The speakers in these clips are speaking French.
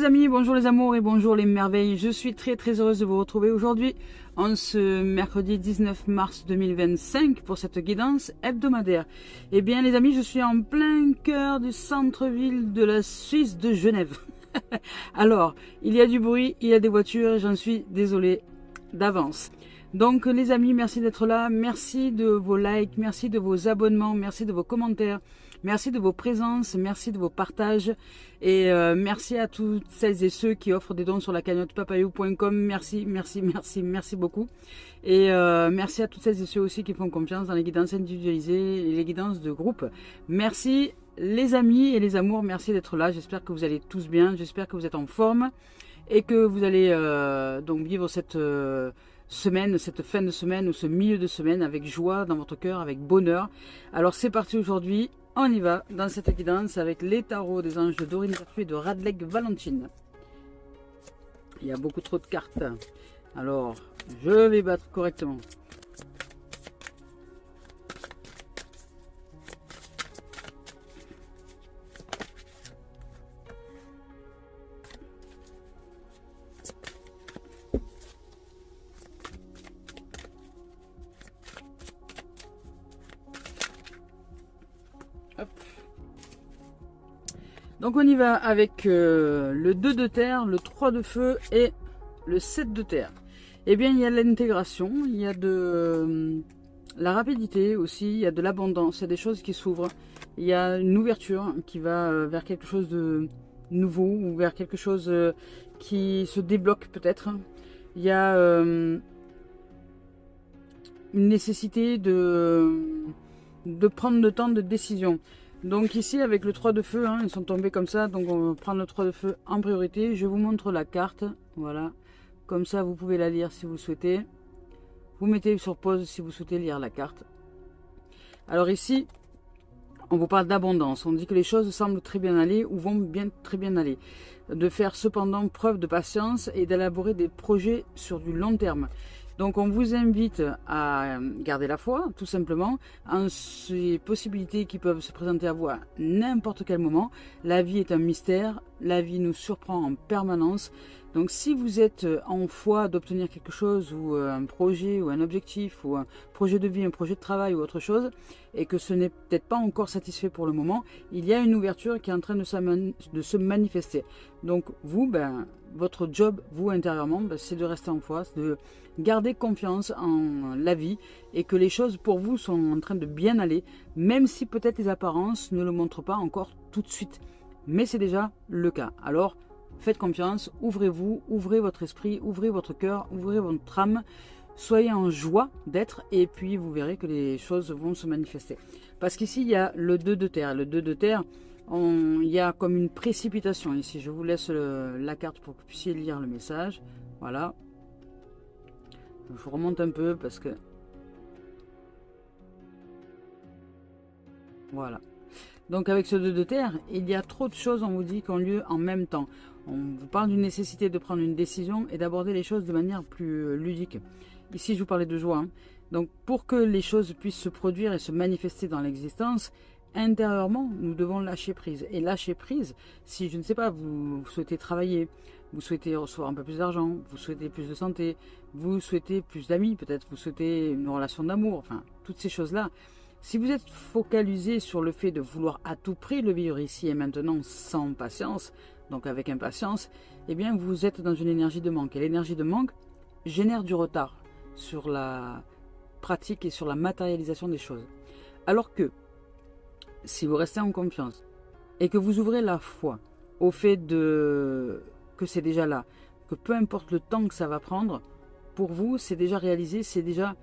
les amis, bonjour les amours et bonjour les merveilles. Je suis très heureuse de vous retrouver aujourd'hui en ce mercredi 19 mars 2025 pour cette guidance hebdomadaire. Eh bien les amis, je suis en plein cœur du centre-ville de la Suisse de Genève. Alors, il y a du bruit, il y a des voitures, j'en suis désolée d'avance. Donc les amis, merci d'être là, merci de vos likes, merci de vos abonnements, merci de vos commentaires, merci de vos présences, merci de vos partages et merci à toutes celles et ceux qui offrent des dons sur la cagnotte papayou.com. Merci beaucoup. Et merci à toutes celles et ceux aussi qui font confiance dans les guidances individualisées et les guidances de groupe. Merci les amis et les amours, merci d'être là. J'espère que vous allez tous bien, j'espère que vous êtes en forme et que vous allez donc vivre cette semaine, cette fin de semaine ou ce milieu de semaine avec joie dans votre cœur, avec bonheur. Alors c'est parti aujourd'hui, on y va dans cette guidance avec les tarots des anges de Dorine Virtue et de Radlek Valentine. Il y a beaucoup trop de cartes. Alors je vais battre correctement. Hop. Donc on y va avec le 2 de terre, le 3 de feu et le 7 de terre. Eh bien il y a de l'intégration, il y a de la rapidité aussi, il y a de l'abondance, il y a des choses qui s'ouvrent, il y a une ouverture qui va vers quelque chose de nouveau ou vers quelque chose qui se débloque peut-être. Il y a une nécessité de prendre le temps de décision. Donc ici avec le 3 de feu, hein, ils sont tombés comme ça, donc on va prendre le 3 de feu en priorité. Je vous montre la carte, voilà, comme ça vous pouvez la lire si vous souhaitez. Vous mettez sur pause si vous souhaitez lire la carte. Alors ici, on vous parle d'abondance, on dit que les choses semblent très bien aller ou vont très bien aller. De faire cependant preuve de patience et d'élaborer des projets sur du long terme. Donc on vous invite à garder la foi, tout simplement, en ces possibilités qui peuvent se présenter à vous à n'importe quel moment. La vie est un mystère, la vie nous surprend en permanence. Donc si vous êtes en foi d'obtenir quelque chose, ou un projet, ou un objectif, ou un projet de vie, un projet de travail, ou autre chose, et que ce n'est peut-être pas encore satisfait pour le moment, il y a une ouverture qui est en train de se manifester. Donc vous, votre job, vous intérieurement, c'est de rester en foi, c'est de garder confiance en la vie et que les choses pour vous sont en train de bien aller, même si peut-être les apparences ne le montrent pas encore tout de suite. Mais c'est déjà le cas. Alors, faites confiance, ouvrez-vous, ouvrez votre esprit, ouvrez votre cœur, ouvrez votre âme, soyez en joie d'être et puis vous verrez que les choses vont se manifester. Parce qu'ici, il y a le 2 de terre. Le 2 de terre, il y a comme une précipitation ici. Je vous laisse la carte pour que vous puissiez lire le message. Voilà. Je remonte un peu parce que... Voilà. Donc avec ce 2 de terre, il y a trop de choses, on vous dit, qui ont lieu en même temps. On vous parle d'une nécessité de prendre une décision et d'aborder les choses de manière plus ludique. Ici, je vous parlais de joie. Hein. Donc pour que les choses puissent se produire et se manifester dans l'existence, intérieurement, nous devons lâcher prise. Et lâcher prise, si, je ne sais pas, vous souhaitez travailler, vous souhaitez recevoir un peu plus d'argent, vous souhaitez plus de santé, vous souhaitez plus d'amis, peut-être vous souhaitez une relation d'amour, enfin, toutes ces choses-là. Si vous êtes focalisé sur le fait de vouloir à tout prix le vivre ici et maintenant sans patience, donc avec impatience, eh bien vous êtes dans une énergie de manque. Et l'énergie de manque génère du retard sur la pratique et sur la matérialisation des choses. Alors que, si vous restez en confiance et que vous ouvrez la foi au fait que c'est déjà là, que peu importe le temps que ça va prendre, pour vous, c'est déjà réalisé, c'est déjà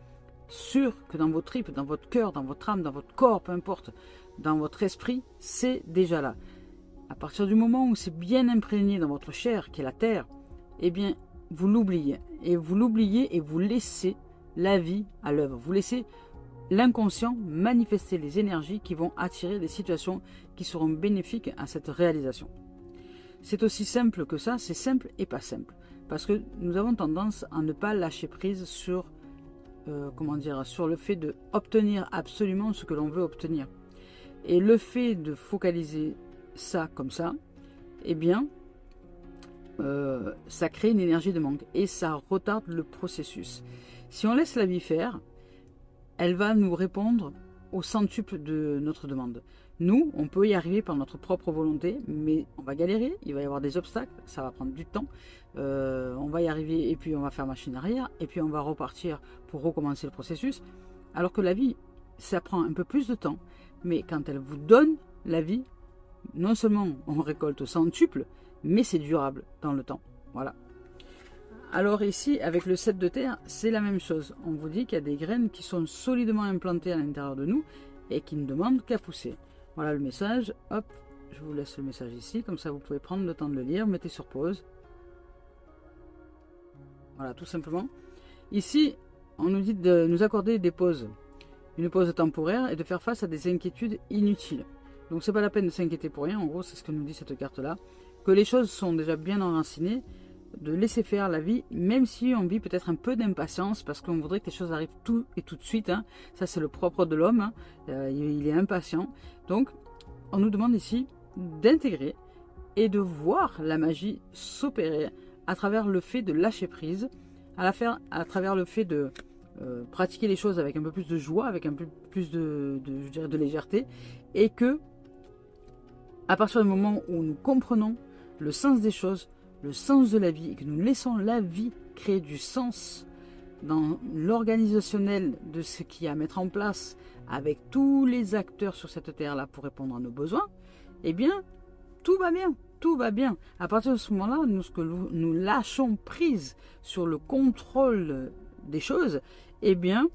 sûr que dans vos tripes, dans votre cœur, dans votre âme, dans votre corps, peu importe, dans votre esprit, c'est déjà là. À partir du moment où c'est bien imprégné dans votre chair, qui est la terre, eh bien, vous l'oubliez. Et vous l'oubliez et vous laissez la vie à l'œuvre. Vous laissez l'inconscient manifester les énergies qui vont attirer des situations qui seront bénéfiques à cette réalisation. C'est aussi simple que ça, c'est simple et pas simple. Parce que nous avons tendance à ne pas lâcher prise sur, sur le fait d'obtenir absolument ce que l'on veut obtenir. Et le fait de focaliser ça comme ça, eh bien, ça crée une énergie de manque et ça retarde le processus. Si on laisse la vie faire, elle va nous répondre au centuple de notre demande. Nous, on peut y arriver par notre propre volonté, mais on va galérer, il va y avoir des obstacles, ça va prendre du temps. On va y arriver et puis on va faire machine arrière, et puis on va repartir pour recommencer le processus. Alors que la vie, ça prend un peu plus de temps, mais quand elle vous donne la vie, non seulement on récolte au centuple, mais c'est durable dans le temps. Voilà. Alors ici, avec le 7 de terre, c'est la même chose. On vous dit qu'il y a des graines qui sont solidement implantées à l'intérieur de nous et qui ne demandent qu'à pousser. Voilà le message. Hop, je vous laisse le message ici. Comme ça, vous pouvez prendre le temps de le lire. Mettez sur pause. Voilà, tout simplement. Ici, on nous dit de nous accorder des pauses. Une pause temporaire et de faire face à des inquiétudes inutiles. Donc, c'est pas la peine de s'inquiéter pour rien. En gros, c'est ce que nous dit cette carte-là. Que les choses sont déjà bien enracinées. De laisser faire la vie, même si on vit peut-être un peu d'impatience, parce qu'on voudrait que les choses arrivent tout et tout de suite. Hein. Ça, c'est le propre de l'homme. Hein. Il est impatient. Donc, on nous demande ici d'intégrer et de voir la magie s'opérer à travers le fait de lâcher prise, à travers le fait de pratiquer les choses avec un peu plus de joie, avec un peu plus je dirais, de légèreté, et que, à partir du moment où nous comprenons le sens des choses, le sens de la vie, et que nous laissons la vie créer du sens dans l'organisationnel de ce qu'il y a à mettre en place avec tous les acteurs sur cette terre-là pour répondre à nos besoins, eh bien, tout va bien, tout va bien. À partir de ce moment-là, nous lâchons prise sur le contrôle des choses, eh bien,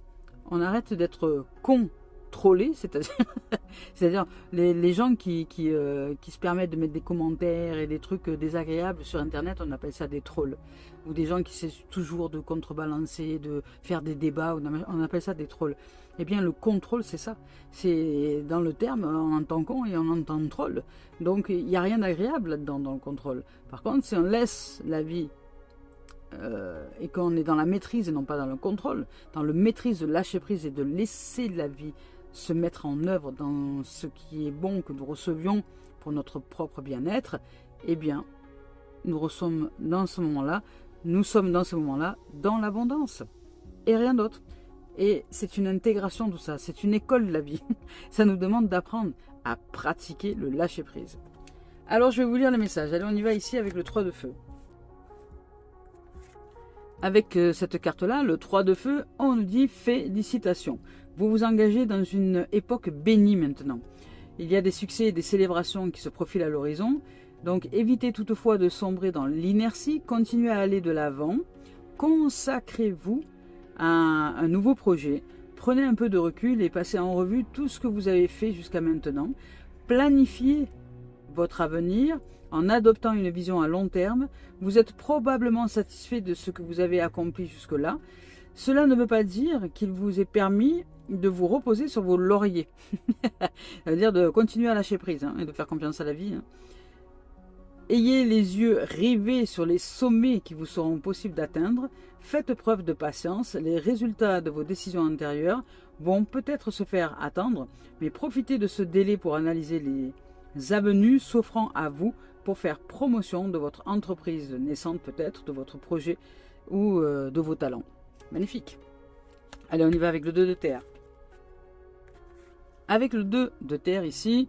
on arrête d'être contrôlé, c'est-à-dire les gens qui se permettent de mettre des commentaires et des trucs désagréables sur internet, on appelle ça des trolls, ou des gens qui essaient toujours de contrebalancer, de faire des débats, on appelle ça des trolls. Eh bien le contrôle, c'est ça, c'est dans le terme, on entend con et on entend troll, donc il n'y a rien d'agréable là-dedans dans le contrôle. Par contre, si on laisse la vie et qu'on est dans la maîtrise et non pas dans le contrôle, dans le maîtrise de lâcher prise et de laisser la vie se mettre en œuvre dans ce qui est bon que nous recevions pour notre propre bien-être, eh bien, nous sommes dans ce moment-là dans l'abondance et rien d'autre. Et c'est une intégration de ça, c'est une école de la vie. Ça nous demande d'apprendre à pratiquer le lâcher-prise. Alors, je vais vous lire le message. Allez, on y va ici avec le 3 de feu. Avec cette carte-là, le 3 de feu, on nous dit félicitations. Vous vous engagez dans une époque bénie maintenant. Il y a des succès et des célébrations qui se profilent à l'horizon. Donc évitez toutefois de sombrer dans l'inertie, continuez à aller de l'avant. Consacrez-vous à un nouveau projet. Prenez un peu de recul et passez en revue tout ce que vous avez fait jusqu'à maintenant. Planifiez votre avenir en adoptant une vision à long terme. Vous êtes probablement satisfait de ce que vous avez accompli jusque-là. Cela ne veut pas dire qu'il vous est permis de vous reposer sur vos lauriers. Ça veut dire de continuer à lâcher prise et de faire confiance à la vie. Ayez les yeux rivés sur les sommets qui vous seront possibles d'atteindre. Faites preuve de patience. Les résultats de vos décisions antérieures vont peut-être se faire attendre, mais profitez de ce délai pour analyser les avenues s'offrant à vous pour faire promotion de votre entreprise naissante, peut-être, de votre projet ou de vos talents. Magnifique. Allez, on y va avec le 2 de terre. Avec le 2 de terre ici,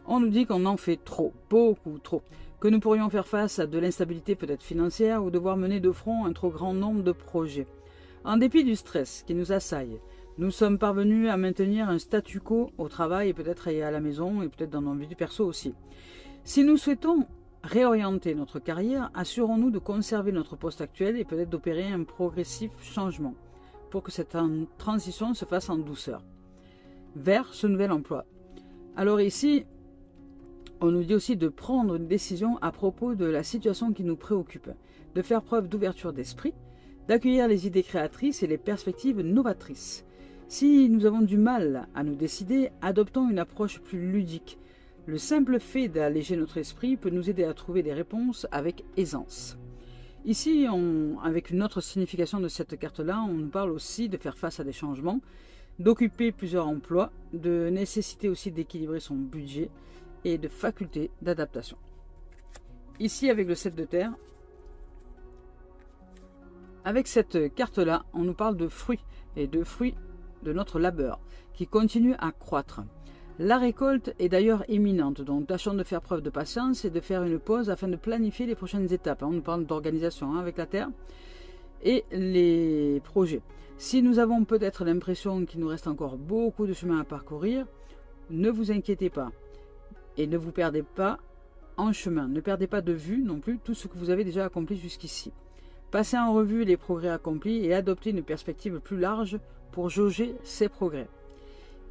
on nous dit qu'on en fait trop, beaucoup trop. Que nous pourrions faire face à de l'instabilité peut-être financière ou devoir mener de front un trop grand nombre de projets. En dépit du stress qui nous assaille, nous sommes parvenus à maintenir un statu quo au travail et peut-être à la maison et peut-être dans nos vies perso aussi. Si nous souhaitons réorienter notre carrière, assurons-nous de conserver notre poste actuel et peut-être d'opérer un progressif changement pour que cette transition se fasse en douceur vers ce nouvel emploi. Alors ici, on nous dit aussi de prendre une décision à propos de la situation qui nous préoccupe, de faire preuve d'ouverture d'esprit, d'accueillir les idées créatrices et les perspectives novatrices. Si nous avons du mal à nous décider, adoptons une approche plus ludique. Le simple fait d'alléger notre esprit peut nous aider à trouver des réponses avec aisance. Ici, avec une autre signification de cette carte-là, on nous parle aussi de faire face à des changements, d'occuper plusieurs emplois, de nécessité aussi d'équilibrer son budget et de faculté d'adaptation. Ici, avec le 7 de terre, Avec cette carte-là, on nous parle de fruits et de fruits de notre labeur qui continue à croître. La récolte est d'ailleurs imminente, donc tâchons de faire preuve de patience et de faire une pause afin de planifier les prochaines étapes. On nous parle d'organisation avec la terre et les projets. Si nous avons peut-être l'impression qu'il nous reste encore beaucoup de chemin à parcourir, ne vous inquiétez pas et ne vous perdez pas en chemin. Ne perdez pas de vue non plus tout ce que vous avez déjà accompli jusqu'ici. Passez en revue les progrès accomplis et adoptez une perspective plus large pour jauger ces progrès.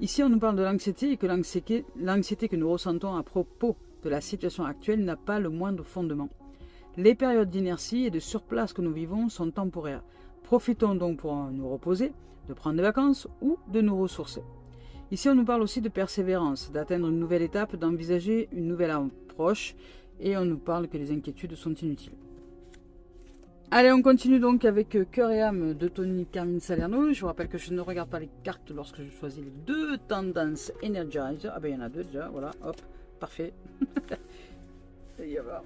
Ici, on nous parle de l'anxiété et que l'anxiété que nous ressentons à propos de la situation actuelle n'a pas le moindre fondement. Les périodes d'inertie et de surplace que nous vivons sont temporaires. Profitons donc pour nous reposer, de prendre des vacances ou de nous ressourcer. Ici, on nous parle aussi de persévérance, d'atteindre une nouvelle étape, d'envisager une nouvelle approche et on nous parle que les inquiétudes sont inutiles. Allez, on continue donc avec Cœur et âme de Tony Carmine Salerno. Je vous rappelle que je ne regarde pas les cartes lorsque je choisis les deux tendances Energizer. Ah ben il y en a deux déjà, voilà, hop, parfait. Et y va.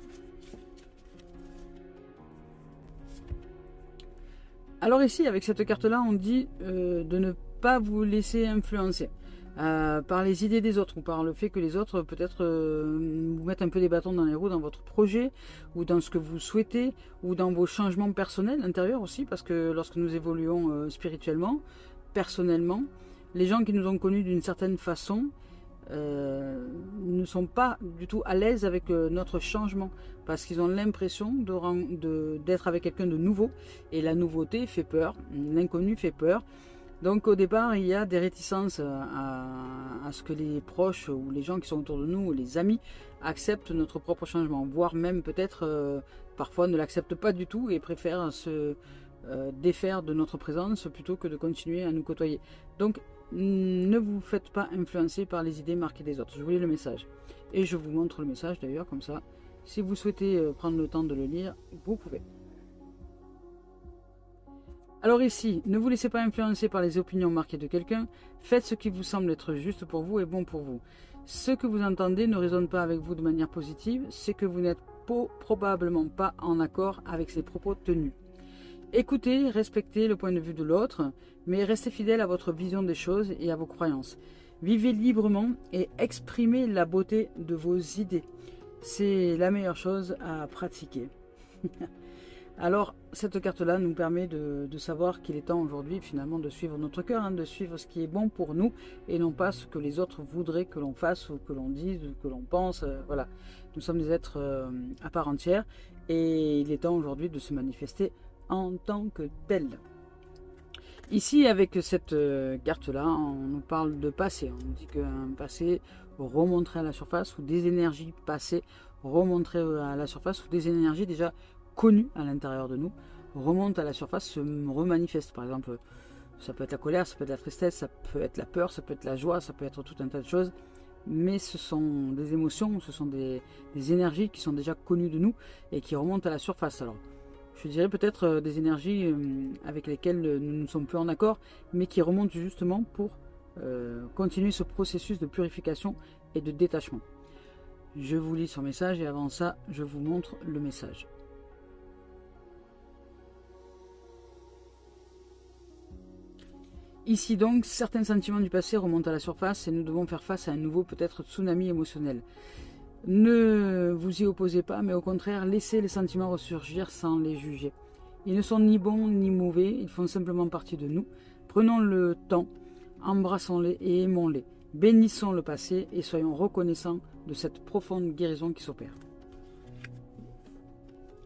Alors ici, avec cette carte-là, on dit de ne pas vous laisser influencer par les idées des autres ou par le fait que les autres peut-être vous mettent un peu des bâtons dans les roues dans votre projet ou dans ce que vous souhaitez ou dans vos changements personnels intérieurs aussi, parce que lorsque nous évoluons spirituellement, personnellement, les gens qui nous ont connus d'une certaine façon ne sont pas du tout à l'aise avec notre changement parce qu'ils ont l'impression d'être avec quelqu'un de nouveau et la nouveauté fait peur, l'inconnu fait peur. Donc au départ, il y a des réticences à ce que les proches ou les gens qui sont autour de nous, ou les amis, acceptent notre propre changement, voire même peut-être parfois ne l'acceptent pas du tout et préfèrent se défaire de notre présence plutôt que de continuer à nous côtoyer. Donc ne vous faites pas influencer par les idées marquées des autres. Je vous lis le message et je vous montre le message d'ailleurs, comme ça, si vous souhaitez prendre le temps de le lire, vous pouvez. Alors ici, ne vous laissez pas influencer par les opinions marquées de quelqu'un, faites ce qui vous semble être juste pour vous et bon pour vous. Ce que vous entendez ne résonne pas avec vous de manière positive, c'est que vous n'êtes probablement pas en accord avec ces propos tenus. Écoutez, respectez le point de vue de l'autre, mais restez fidèle à votre vision des choses et à vos croyances. Vivez librement et exprimez la beauté de vos idées. C'est la meilleure chose à pratiquer. Alors, cette carte-là nous permet de savoir qu'il est temps aujourd'hui finalement de suivre notre cœur, de suivre ce qui est bon pour nous et non pas ce que les autres voudraient que l'on fasse ou que l'on dise ou que l'on pense. Voilà, nous sommes des êtres à part entière et il est temps aujourd'hui de se manifester en tant que tel. Ici, avec cette carte-là, on nous parle de passé. On dit qu'un passé remonterait à la surface ou des énergies passées remonteraient à la surface ou des énergies déjà connues à l'intérieur de nous remontent à la surface, se remanifestent. Par exemple, ça peut être la colère, ça peut être la tristesse, ça peut être la peur, ça peut être la joie, ça peut être tout un tas de choses. Mais ce sont des émotions, ce sont des énergies qui sont déjà connues de nous et qui remontent à la surface. Alors, je dirais peut-être des énergies avec lesquelles nous ne sommes plus en accord, mais qui remontent justement pour continuer ce processus de purification et de détachement. Je vous lis son message et avant ça, je vous montre le message. Ici donc, certains sentiments du passé remontent à la surface et nous devons faire face à un nouveau peut-être tsunami émotionnel. Ne vous y opposez pas, mais au contraire, laissez les sentiments ressurgir sans les juger. Ils ne sont ni bons ni mauvais, ils font simplement partie de nous. Prenons le temps, embrassons-les et aimons-les. Bénissons le passé et soyons reconnaissants de cette profonde guérison qui s'opère.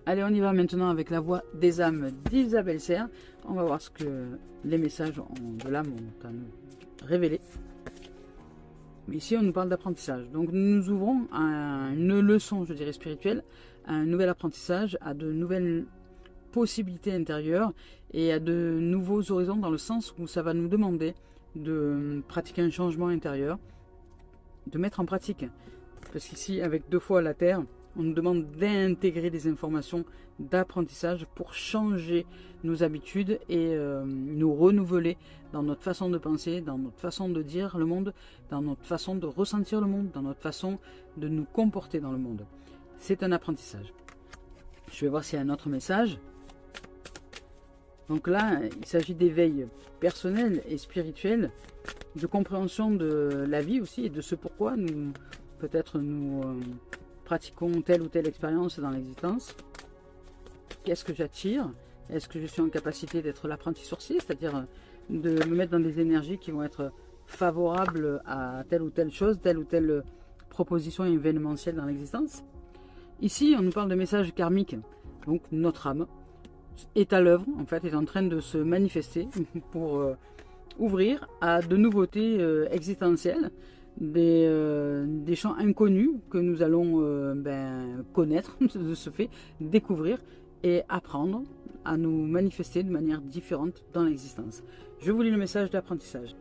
Allez, on y va maintenant avec la voix des âmes d'Isabelle Serre. On va voir ce que les messages de l'âme ont à nous révéler. Mais ici, on nous parle d'apprentissage. Donc, nous nous ouvrons à une leçon, je dirais, spirituelle, à un nouvel apprentissage, à de nouvelles possibilités intérieures et à de nouveaux horizons dans le sens où ça va nous demander de pratiquer un changement intérieur, de mettre en pratique. Parce qu'ici, avec 2 fois la Terre, on nous demande d'intégrer des informations d'apprentissage pour changer nos habitudes et nous renouveler dans notre façon de penser, dans notre façon de dire le monde, dans notre façon de ressentir le monde, dans notre façon de nous comporter dans le monde. C'est un apprentissage. Je vais voir s'il y a un autre message. Donc là, il s'agit d'éveil personnel et spirituel, de compréhension de la vie aussi et de ce pourquoi nous, peut-être nous pratiquons telle ou telle expérience dans l'existence. Qu'est-ce que j'attire? Est-ce que je suis en capacité d'être l'apprenti sorcier, c'est-à-dire de me mettre dans des énergies qui vont être favorables à telle ou telle chose, telle ou telle proposition événementielle dans l'existence? Ici, on nous parle de messages karmiques, donc notre âme est à l'œuvre, en fait, est en train de se manifester pour ouvrir à de nouveautés existentielles, des champs inconnus que nous allons connaître, de ce fait, découvrir et apprendre à nous manifester de manière différente dans l'existence. Je vous lis le message d'apprentissage.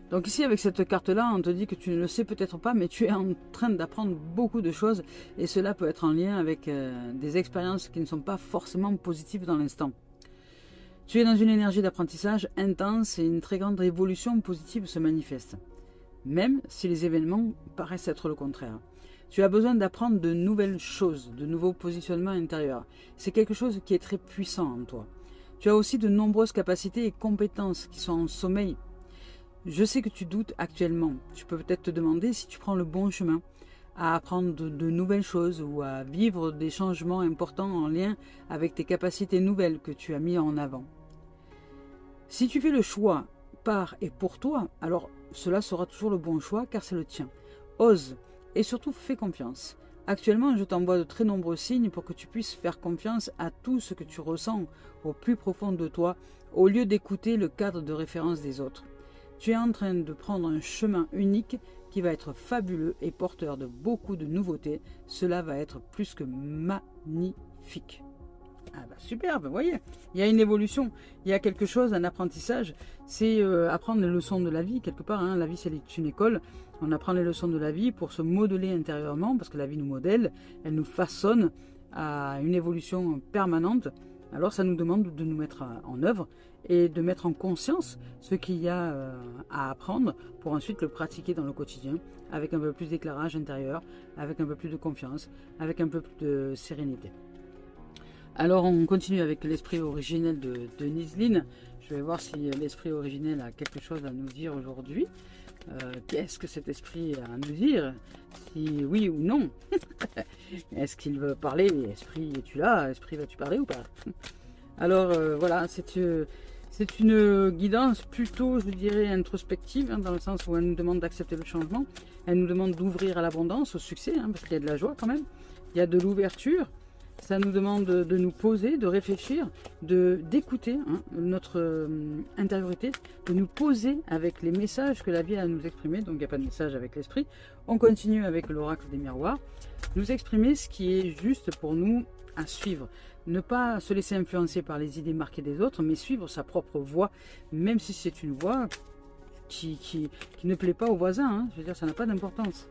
Donc ici, avec cette carte-là, on te dit que tu ne le sais peut-être pas, mais tu es en train d'apprendre beaucoup de choses, et cela peut être en lien avec des expériences qui ne sont pas forcément positives dans l'instant. Tu es dans une énergie d'apprentissage intense et une très grande évolution positive se manifeste, même si les événements paraissent être le contraire. Tu as besoin d'apprendre de nouvelles choses, de nouveaux positionnements intérieurs. C'est quelque chose qui est très puissant en toi. Tu as aussi de nombreuses capacités et compétences qui sont en sommeil. Je sais que tu doutes actuellement. Tu peux peut-être te demander si tu prends le bon chemin, à apprendre de nouvelles choses ou à vivre des changements importants en lien avec tes capacités nouvelles que tu as mis en avant. Si tu fais le choix par et pour toi, alors cela sera toujours le bon choix car c'est le tien. Ose et surtout fais confiance. Actuellement, je t'envoie de très nombreux signes pour que tu puisses faire confiance à tout ce que tu ressens au plus profond de toi, au lieu d'écouter le cadre de référence des autres. Tu es en train de prendre un chemin unique qui va être fabuleux et porteur de beaucoup de nouveautés. Cela va être plus que magnifique. Ah bah superbe, vous voyez, il y a une évolution, il y a quelque chose, un apprentissage, c'est apprendre les leçons de la vie quelque part, hein. La vie c'est une école, on apprend les leçons de la vie pour se modeler intérieurement, parce que la vie nous modèle, elle nous façonne à une évolution permanente. Alors ça nous demande de nous mettre en œuvre et de mettre en conscience ce qu'il y a à apprendre pour ensuite le pratiquer dans le quotidien avec un peu plus d'éclairage intérieur, avec un peu plus de confiance, avec un peu plus de sérénité. Alors on continue avec l'esprit originel de Niseline. Je vais voir si l'esprit originel a quelque chose à nous dire aujourd'hui. Qu'est-ce que cet esprit a à nous dire? Si oui ou non. Est-ce qu'il veut parler? Esprit, es-tu là? Esprit, vas-tu parler ou pas? Alors voilà, c'est une guidance plutôt, je dirais, introspective, hein, dans le sens où elle nous demande d'accepter le changement. Elle nous demande d'ouvrir à l'abondance, au succès, hein, parce qu'il y a de la joie quand même. Il y a de l'ouverture. Ça nous demande de nous poser, de réfléchir, d'écouter notre intériorité, de nous poser avec les messages que la vie a à nous exprimer. Donc il n'y a pas de message avec l'esprit. On continue avec l'oracle des miroirs. Nous exprimer ce qui est juste pour nous à suivre. Ne pas se laisser influencer par les idées marquées des autres, mais suivre sa propre voie, même si c'est une voie qui ne plaît pas aux voisins. Hein. Je veux dire, ça n'a pas d'importance.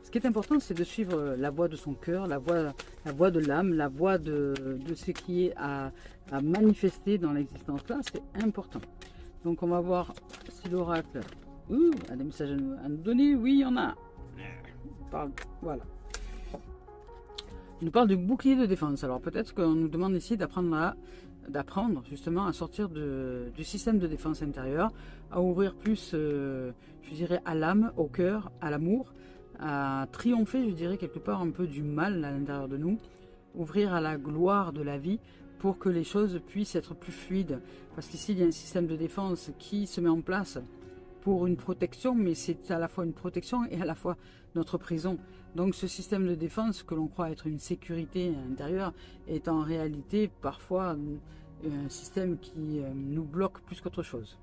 Ce qui est important, c'est de suivre la voie de son cœur, la voie de l'âme, la voie de ce qui est à manifester dans l'existence là. C'est important. Donc on va voir si l'oracle a des messages à nous donner. Oui, il y en a. Voilà. Il nous parle du bouclier de défense. Alors peut-être qu'on nous demande ici d'apprendre justement à sortir du système de défense intérieure, à ouvrir plus, je dirais, à l'âme, au cœur, à l'amour, à triompher, je dirais, quelque part un peu du mal à l'intérieur de nous, ouvrir à la gloire de la vie pour que les choses puissent être plus fluides. Parce qu'ici, il y a un système de défense qui se met en place pour une protection, mais c'est à la fois une protection et à la fois notre prison. Donc ce système de défense que l'on croit être une sécurité intérieure est en réalité parfois un système qui nous bloque plus qu'autre chose.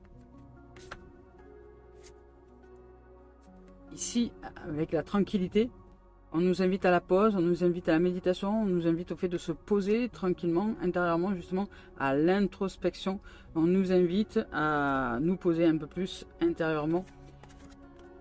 Ici, avec la tranquillité, on nous invite à la pause, on nous invite à la méditation, on nous invite au fait de se poser tranquillement, intérieurement, justement, à l'introspection. On nous invite à nous poser un peu plus intérieurement.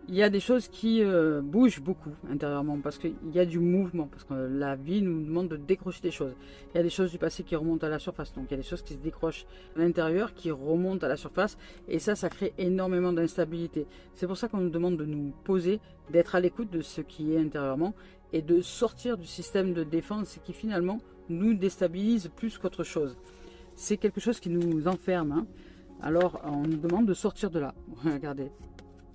Il y a des choses qui bougent beaucoup intérieurement parce qu'il y a du mouvement, parce que la vie nous demande de décrocher des choses. Il y a des choses du passé qui remontent à la surface, donc il y a des choses qui se décrochent à l'intérieur, qui remontent à la surface, et ça crée énormément d'instabilité. C'est pour ça qu'on nous demande de nous poser, d'être à l'écoute de ce qui est intérieurement, et de sortir du système de défense qui finalement nous déstabilise plus qu'autre chose. c'est quelque chose qui nous enferme, hein. Alors on nous demande de sortir de là. Regardez,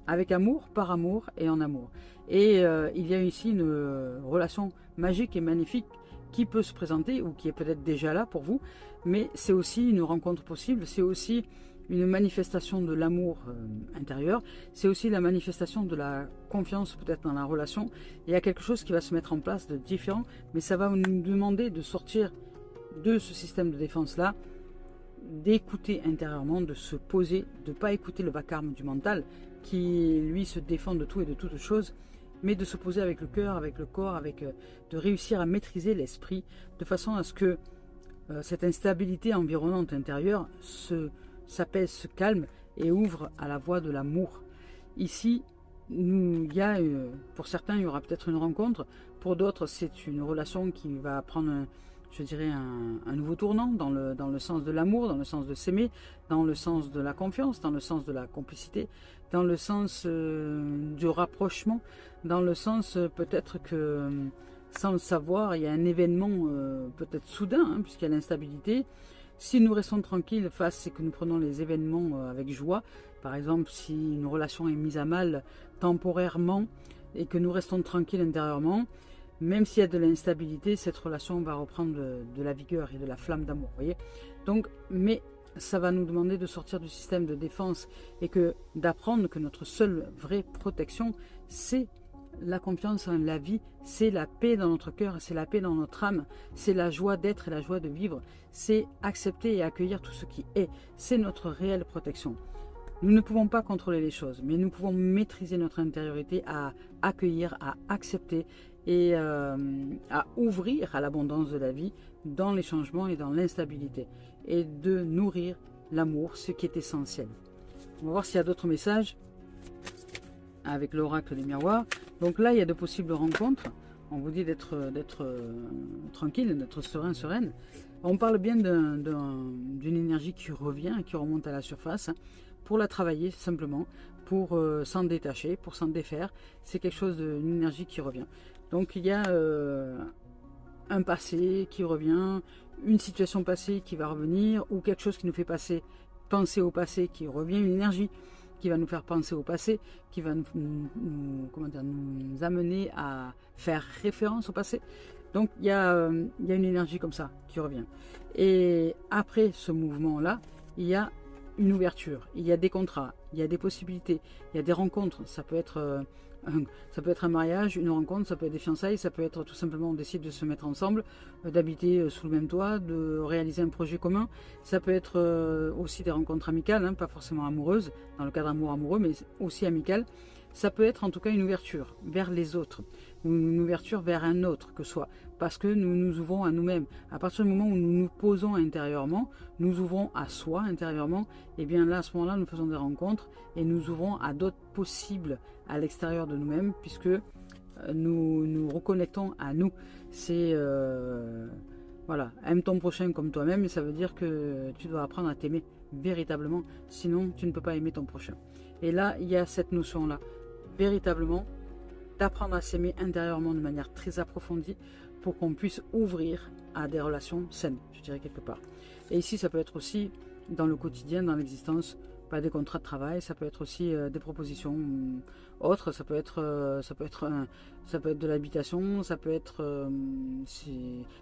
avec amour, par amour et en amour. Et il y a ici une relation magique et magnifique qui peut se présenter ou qui est peut-être déjà là pour vous, mais c'est aussi une rencontre possible, c'est aussi une manifestation de l'amour intérieur, c'est aussi la manifestation de la confiance peut-être dans la relation. Il y a quelque chose qui va se mettre en place de différent, mais ça va nous demander de sortir de ce système de défense-là, d'écouter intérieurement, de se poser, de ne pas écouter le vacarme du mental qui lui se défend de tout et de toutes choses, mais de se poser avec le cœur, avec le corps, avec de réussir à maîtriser l'esprit, de façon à ce que cette instabilité environnante intérieure s'apaise, se calme et ouvre à la voie de l'amour. Ici, il y a, pour certains, il y aura peut-être une rencontre, pour d'autres, c'est une relation qui va prendre, je dirais, un nouveau tournant dans le sens de l'amour, dans le sens de s'aimer, dans le sens de la confiance, dans le sens de la complicité, dans le sens du rapprochement, dans le sens peut-être que, sans le savoir, il y a un événement peut-être soudain, hein, puisqu'il y a l'instabilité. Si nous restons tranquilles face et que nous prenons les événements avec joie, par exemple si une relation est mise à mal temporairement et que nous restons tranquilles intérieurement, même s'il y a de l'instabilité, cette relation va reprendre de la vigueur et de la flamme d'amour, voyez. Donc, mais ça va nous demander de sortir du système de défense et d'apprendre que notre seule vraie protection, c'est la confiance en la vie, c'est la paix dans notre cœur, c'est la paix dans notre âme, c'est la joie d'être et la joie de vivre, c'est accepter et accueillir tout ce qui est, c'est notre réelle protection. Nous ne pouvons pas contrôler les choses, mais nous pouvons maîtriser notre intériorité à accueillir, à accepter et à ouvrir à l'abondance de la vie dans les changements et dans l'instabilité et de nourrir l'amour, ce qui est essentiel. On va voir s'il y a d'autres messages avec l'oracle des miroirs. Donc là, il y a de possibles rencontres. On vous dit d'être tranquille, d'être serein, sereine. On parle bien d'une énergie qui revient, qui remonte à la surface, pour la travailler simplement, pour s'en détacher, pour s'en défaire. C'est quelque chose d'une énergie qui revient. Donc il y a un passé qui revient, une situation passée qui va revenir, ou quelque chose qui nous fait penser au passé qui revient, une énergie qui va nous faire penser au passé, qui va nous amener à faire référence au passé. Donc il y a une énergie comme ça qui revient. Et après ce mouvement-là, il y a une ouverture, il y a des contrats, il y a des possibilités, il y a des rencontres. Ça peut être un mariage, une rencontre, ça peut être des fiançailles, ça peut être tout simplement on décide de se mettre ensemble, d'habiter sous le même toit, de réaliser un projet commun. Ça peut être aussi des rencontres amicales, hein, pas forcément amoureuses, dans le cadre amoureux, mais aussi amicales. Ça peut être en tout cas une ouverture vers les autres, ou une ouverture vers un autre que soit, parce que nous nous ouvrons à nous-mêmes. À partir du moment où nous nous posons intérieurement, nous ouvrons à soi intérieurement, et bien là, à ce moment-là, nous faisons des rencontres et nous ouvrons à d'autres possibles à l'extérieur de nous-mêmes, puisque nous nous reconnectons à nous. C'est voilà, aime ton prochain comme toi-même, et ça veut dire que tu dois apprendre à t'aimer véritablement, sinon tu ne peux pas aimer ton prochain. Et là, il y a cette notion-là, véritablement, d'apprendre à s'aimer intérieurement de manière très approfondie pour qu'on puisse ouvrir à des relations saines, je dirais quelque part. Et ici, ça peut être aussi dans le quotidien, dans l'existence, pas des contrats de travail, ça peut être aussi des propositions autres, ça peut être de l'habitation, ça peut être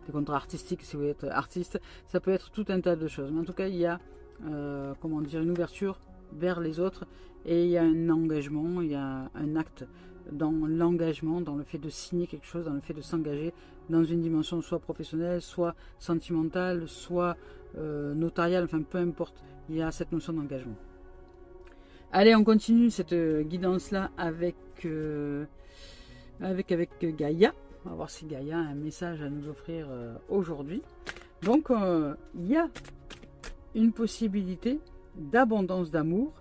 des contrats artistiques si vous êtes artiste, ça peut être tout un tas de choses. Mais en tout cas, il y a comment dire, une ouverture vers les autres et il y a un engagement, il y a un acte dans l'engagement, dans le fait de signer quelque chose, dans le fait de s'engager dans une dimension soit professionnelle, soit sentimentale, soit notariale, enfin peu importe, il y a cette notion d'engagement. Allez, on continue cette guidance-là avec Gaïa. On va voir si Gaïa a un message à nous offrir aujourd'hui. Donc, il y a une possibilité d'abondance d'amour,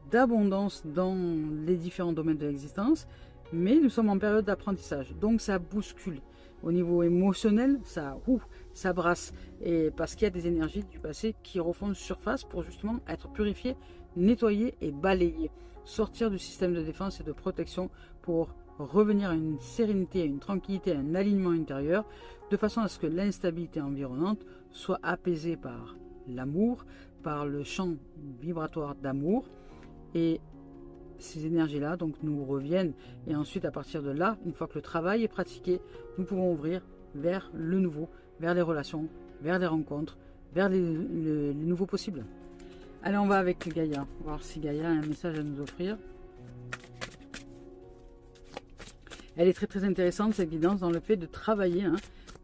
d'abondance dans les différents domaines de l'existence, mais nous sommes en période d'apprentissage. Donc, ça bouscule. Au niveau émotionnel, ça brasse. Et parce qu'il y a des énergies du passé qui refont surface pour justement être purifiées, nettoyer et balayer, sortir du système de défense et de protection pour revenir à une sérénité, à une tranquillité, à un alignement intérieur, de façon à ce que l'instabilité environnante soit apaisée par l'amour, par le champ vibratoire d'amour. Et ces énergies-là donc nous reviennent. Et ensuite, à partir de là, une fois que le travail est pratiqué, nous pouvons ouvrir vers le nouveau, vers les relations, vers les rencontres, vers les nouveaux possibles. Allez, on va avec Gaïa, voir si Gaïa a un message à nous offrir. Elle est très très intéressante, cette guidance, dans le fait de travailler,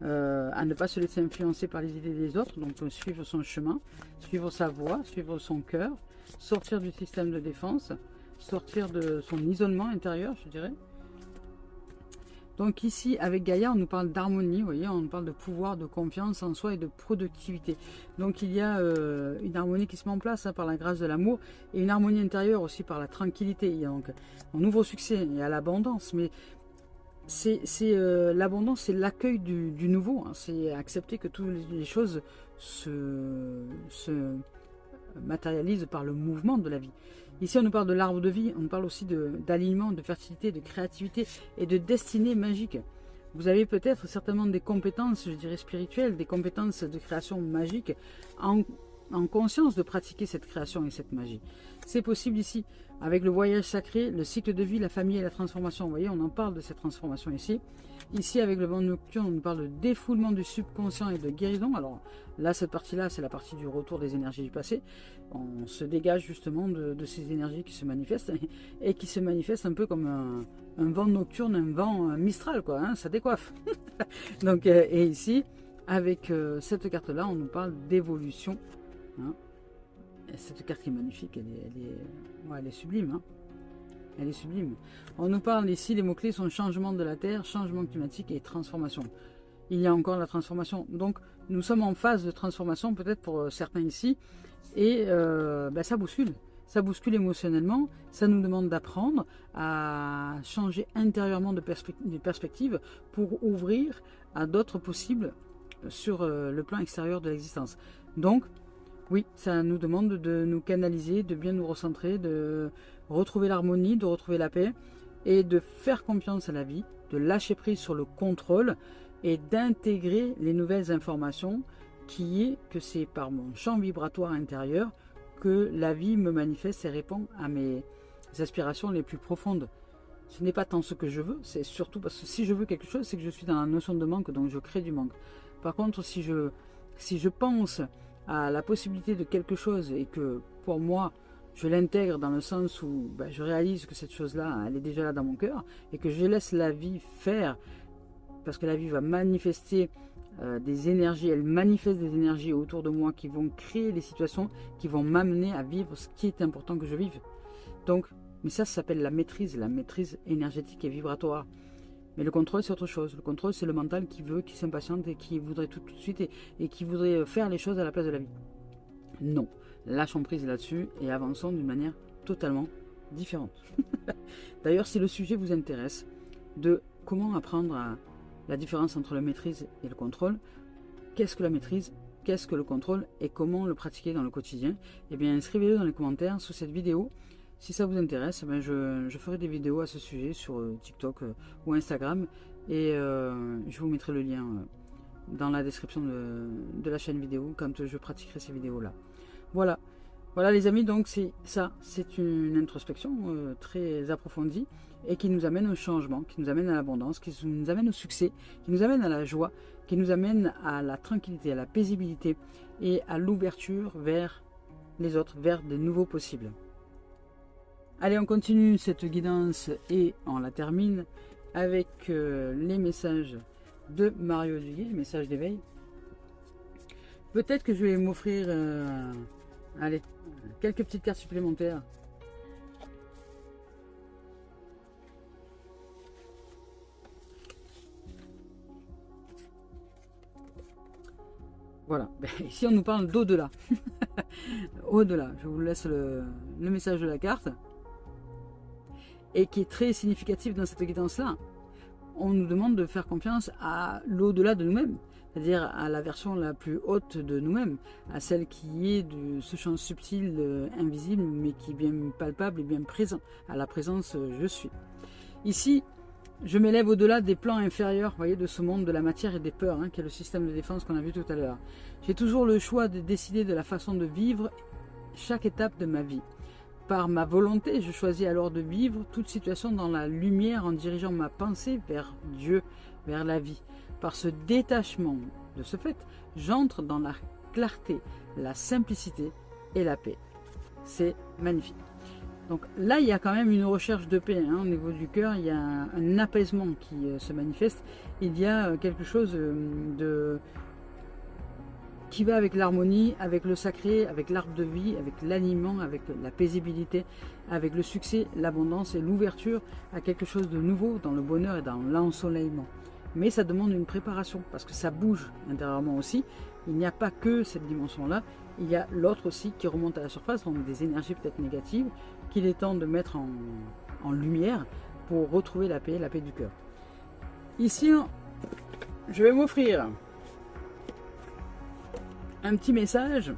à ne pas se laisser influencer par les idées des autres, donc suivre son chemin, suivre sa voie, suivre son cœur, sortir du système de défense, sortir de son isolement intérieur, je dirais. Donc ici, avec Gaïa, on nous parle d'harmonie, vous voyez, on nous parle de pouvoir, de confiance en soi et de productivité. Donc il y a une harmonie qui se met en place par la grâce de l'amour et une harmonie intérieure aussi par la tranquillité. Il y a donc un nouveau succès et à l'abondance, mais l'abondance, c'est l'accueil du nouveau, c'est accepter que toutes les choses se matérialisent par le mouvement de la vie. Ici, on nous parle de l'arbre de vie, on nous parle aussi d'alignement, de fertilité, de créativité et de destinée magique. Vous avez peut-être certainement des compétences, je dirais spirituelles, des compétences de création magique en conscience de pratiquer cette création et cette magie. C'est possible ici, avec le voyage sacré, le cycle de vie, la famille et la transformation. Vous voyez, on en parle de cette transformation ici. Ici, avec le vent nocturne, on nous parle de défoulement du subconscient et de guérison. Alors là, cette partie-là, c'est la partie du retour des énergies du passé. On se dégage justement de ces énergies qui se manifestent et qui se manifestent un peu comme un vent nocturne, un vent mistral, quoi. Hein, ça décoiffe. Donc, et ici, avec cette carte-là, on nous parle d'évolution. Hein. Cette carte qui est magnifique, elle est sublime. Hein. Elle est sublime. On nous parle ici, les mots-clés sont changement de la Terre, changement climatique et transformation. Il y a encore la transformation. Donc, nous sommes en phase de transformation, peut-être pour certains ici. Et ça bouscule. Ça bouscule émotionnellement. Ça nous demande d'apprendre à changer intérieurement de perspective pour ouvrir à d'autres possibles sur le plan extérieur de l'existence. Donc, oui, ça nous demande de nous canaliser, de bien nous recentrer, de retrouver l'harmonie, de retrouver la paix et de faire confiance à la vie, de lâcher prise sur le contrôle et d'intégrer les nouvelles informations qui est que c'est par mon champ vibratoire intérieur que la vie me manifeste et répond à mes aspirations les plus profondes. Ce n'est pas tant ce que je veux, c'est surtout parce que si je veux quelque chose, c'est que je suis dans la notion de manque, donc je crée du manque. Par contre, si je pense à la possibilité de quelque chose et que pour moi je l'intègre dans le sens où je réalise que cette chose-là, elle est déjà là dans mon cœur et que je laisse la vie faire, parce que la vie va manifester des énergies, elle manifeste des énergies autour de moi qui vont créer des situations qui vont m'amener à vivre ce qui est important que je vive. Donc, mais ça s'appelle la maîtrise énergétique et vibratoire. Mais le contrôle, c'est autre chose. Le contrôle, c'est le mental qui veut, qui s'impatiente et qui voudrait tout de suite et qui voudrait faire les choses à la place de la vie. Non. Lâchons prise là-dessus et avançons d'une manière totalement différente. D'ailleurs, si le sujet vous intéresse, de comment apprendre la différence entre la maîtrise et le contrôle, qu'est-ce que la maîtrise, qu'est-ce que le contrôle et comment le pratiquer dans le quotidien, eh bien, inscrivez-le dans les commentaires sous cette vidéo. Si ça vous intéresse, je ferai des vidéos à ce sujet sur TikTok ou Instagram et je vous mettrai le lien dans la description de la chaîne vidéo quand je pratiquerai ces vidéos-là. Voilà. Voilà les amis, donc c'est ça, c'est une introspection très approfondie et qui nous amène au changement, qui nous amène à l'abondance, qui nous amène au succès, qui nous amène à la joie, qui nous amène à la tranquillité, à la paisibilité et à l'ouverture vers les autres, vers de nouveaux possibles. Allez, on continue cette guidance et on la termine avec les messages de Mario Duguay, les messages d'éveil. Peut-être que je vais m'offrir allez, quelques petites cartes supplémentaires. Voilà, ici on nous parle d'au-delà. Au-delà, je vous laisse le message de la carte. Et qui est très significatif dans cette guidance-là. On nous demande de faire confiance à l'au-delà de nous-mêmes, c'est-à-dire à la version la plus haute de nous-mêmes, à celle qui est de ce champ subtil, invisible, mais qui est bien palpable et bien présent, à la présence je suis. Ici, Je m'élève au-delà des plans inférieurs, vous voyez, de ce monde de la matière et des peurs, hein, qui est le système de défense qu'on a vu tout à l'heure. J'ai toujours le choix de décider de la façon de vivre chaque étape de ma vie. Par ma volonté, je choisis alors de vivre toute situation dans la lumière en dirigeant ma pensée vers Dieu, vers la vie. Par ce détachement de ce fait, j'entre dans la clarté, la simplicité et la paix. C'est magnifique. Donc là, il y a quand même une recherche de paix, hein, au niveau du cœur, il y a un apaisement qui se manifeste. Il y a quelque chose qui va avec l'harmonie, avec le sacré, avec l'arbre de vie, avec l'aliment, avec la paisibilité, avec le succès, l'abondance et l'ouverture à quelque chose de nouveau dans le bonheur et dans l'ensoleillement. Mais ça demande une préparation parce que ça bouge intérieurement aussi. Il n'y a pas que cette dimension-là, il y a l'autre aussi qui remonte à la surface, donc des énergies peut-être négatives qu'il est temps de mettre en lumière pour retrouver la paix du cœur. Ici, je vais m'offrir un petit message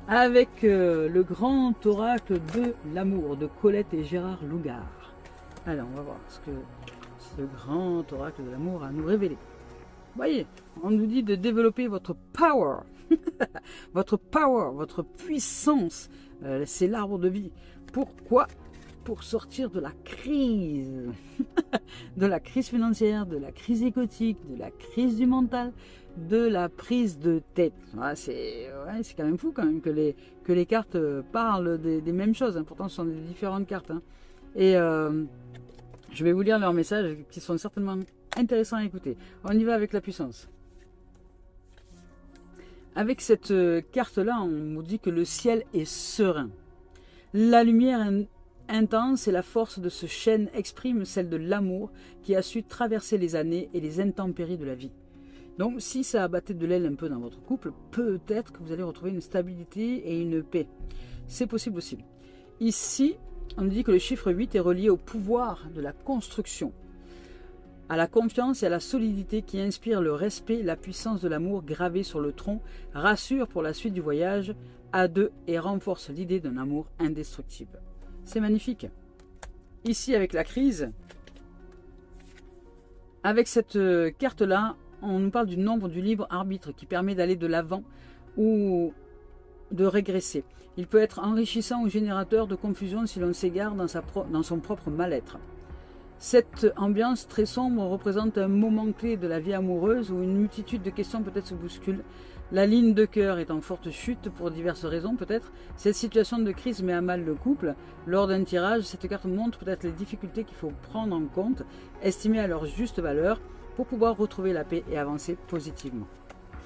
avec le grand oracle de l'amour de Colette et Gérard Lougard. Alors, on va voir ce que ce grand oracle de l'amour a à nous révéler. Vous voyez, on nous dit de développer votre power, votre puissance. C'est l'arbre de vie. Pourquoi? Pour sortir de la crise, de la crise financière, de la crise économique, de la crise du mental, de la prise de tête. Voilà, c'est quand même fou quand même que les cartes parlent des mêmes choses. Hein. Pourtant, ce sont des différentes cartes. Hein. Et je vais vous lire leurs messages qui sont certainement intéressants à écouter. On y va avec la puissance. Avec cette carte-là, on nous dit que le ciel est serein. La lumière intense et la force de ce chêne exprime celle de l'amour qui a su traverser les années et les intempéries de la vie. Donc, si ça abattait de l'aile un peu dans votre couple, peut-être que vous allez retrouver une stabilité et une paix. C'est possible aussi. Ici, on nous dit que le chiffre 8 est relié au pouvoir de la construction, à la confiance et à la solidité qui inspire le respect, la puissance de l'amour gravé sur le tronc, rassure pour la suite du voyage à deux et renforce l'idée d'un amour indestructible. C'est magnifique. Ici, avec la crise, avec cette carte-là, on nous parle du nombre du libre arbitre qui permet d'aller de l'avant ou de régresser. Il peut être enrichissant ou générateur de confusion si l'on s'égare dans son propre mal-être. Cette ambiance très sombre représente un moment clé de la vie amoureuse où une multitude de questions peut-être se bousculent. La ligne de cœur est en forte chute pour diverses raisons peut-être. Cette situation de crise met à mal le couple. Lors d'un tirage, cette carte montre peut-être les difficultés qu'il faut prendre en compte, estimées à leur juste valeur, pour pouvoir retrouver la paix et avancer positivement.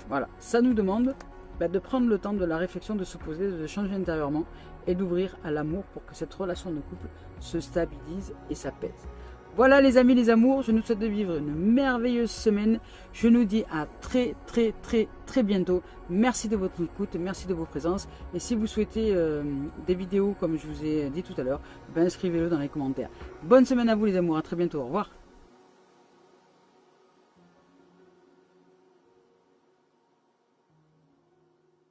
Voilà, ça nous demande de prendre le temps de la réflexion, de se poser, de changer intérieurement et d'ouvrir à l'amour pour que cette relation de couple se stabilise et s'apaise. Voilà les amis, les amours, je nous souhaite de vivre une merveilleuse semaine. Je nous dis à très bientôt. Merci de votre écoute, merci de vos présences. Et si vous souhaitez des vidéos comme je vous ai dit tout à l'heure, inscrivez-le dans les commentaires. Bonne semaine à vous les amours, à très bientôt, au revoir.